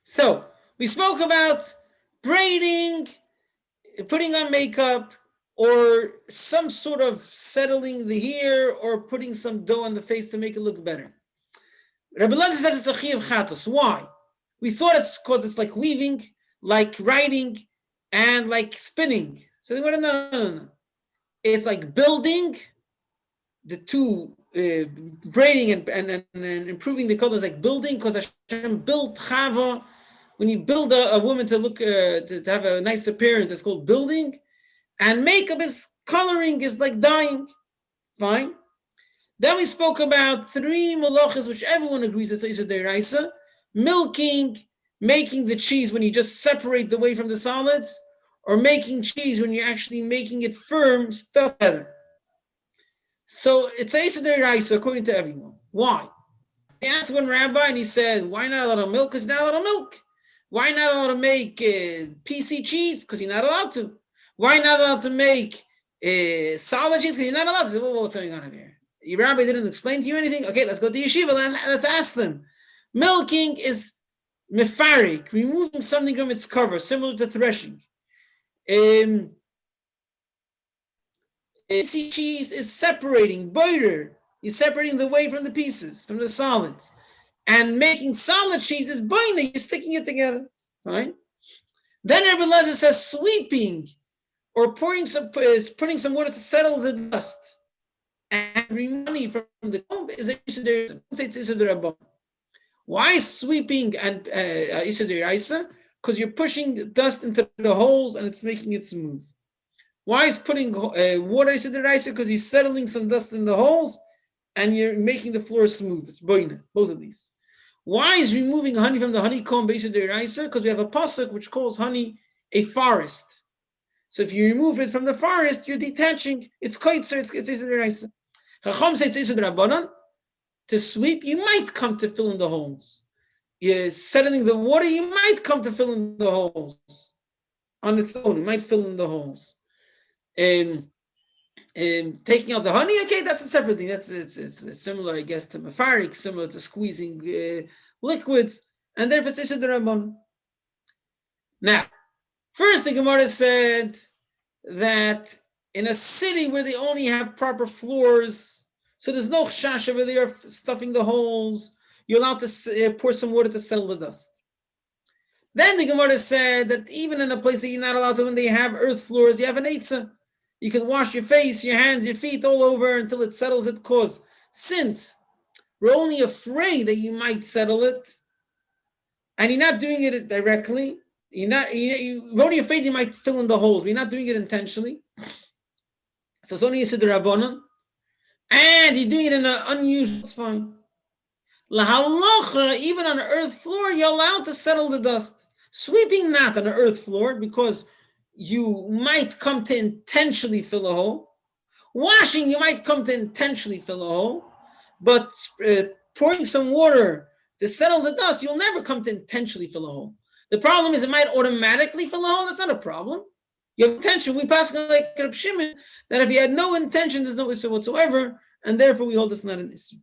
So we spoke about braiding, putting on makeup, or some sort of settling the hair, or putting some dough on the face to make it look better. Rabbi Lezer says it's a chiyuv chatos. Why? We thought it's because it's like weaving, like writing, and like spinning. So they went, no. It's like building the two, braiding and improving the colors, like building, because Hashem built Chava. When you build a woman to look, to have a nice appearance, it's called building. And makeup is coloring, is like dyeing. Fine. Then we spoke about three malachas, which everyone agrees it's Isa Deiraisa. Milking, making the cheese when you just separate the whey from the solids, or making cheese when you're actually making it firm, stuck together. So it's Isa Deiraisa according to everyone. Why? They asked one rabbi and he said, why not a lot of milk? Because you're not allowed to milk. Why not allowed to make PC cheese? Because you're not allowed to. Why not allowed to make solid cheese? Because you're not allowed to. What's going on here? Your rabbi didn't explain to you anything? Okay, let's go to yeshiva. Let's ask them. Milking is mefarik, removing something from its cover, similar to threshing. PC cheese is separating, boider. You're separating the whey from the pieces, from the solids. And making solid cheese is boina. You're sticking it together. Fine. Then Rabbi Lezer says sweeping, or putting some water to settle the dust and remove money from the comb is a Why sweeping and Isa Deraisa? Because you're pushing the dust into the holes and it's making it smooth. Why is putting water Isa Deraisa? Because you're settling some dust in the holes and you're making the floor smooth. It's boina, both of these. Why is removing honey from the honeycomb Isa Deraisa? Because we have a pasuk which calls honey a forest. So if you remove it from the forest, you're detaching. It's koitzer, it's Isa Deraisa. Chacham says it's Isa Derabanan. To sweep, you might come to fill in the holes. You're settling the water, you might come to fill in the holes. On its own, you might fill in the holes. And taking out the honey, okay, that's a separate thing. It's similar, I guess, to mefarik, similar to squeezing liquids, and therefore it's Isa Derabanan. Now, first the Gemara said that in a city where they only have proper floors, so there's no chash over there stuffing the holes, you're allowed to pour some water to settle the dust. Then the Gemara said that even in a place that you're not allowed to, when they have earth floors, you have an eitzah. You can wash your face, your hands, your feet all over until it settles it, because since we're only afraid that you might settle it, and you're not doing it directly, you're only afraid you might fill in the holes, but you're not doing it intentionally. So it's only a Siddur Rabbanon. And you're doing it in an unusual, it's fine. Lahalacha, even on an earth floor, you're allowed to settle the dust. Sweeping not on an earth floor, because you might come to intentionally fill a hole. Washing, you might come to intentionally fill a hole. But pouring some water to settle the dust, you'll never come to intentionally fill a hole. The problem is it might automatically fill a hole. That's not a problem. You have intention. We pass like Reb Shimon that if you had no intention, there's no issue whatsoever, and therefore we hold it's not an issue.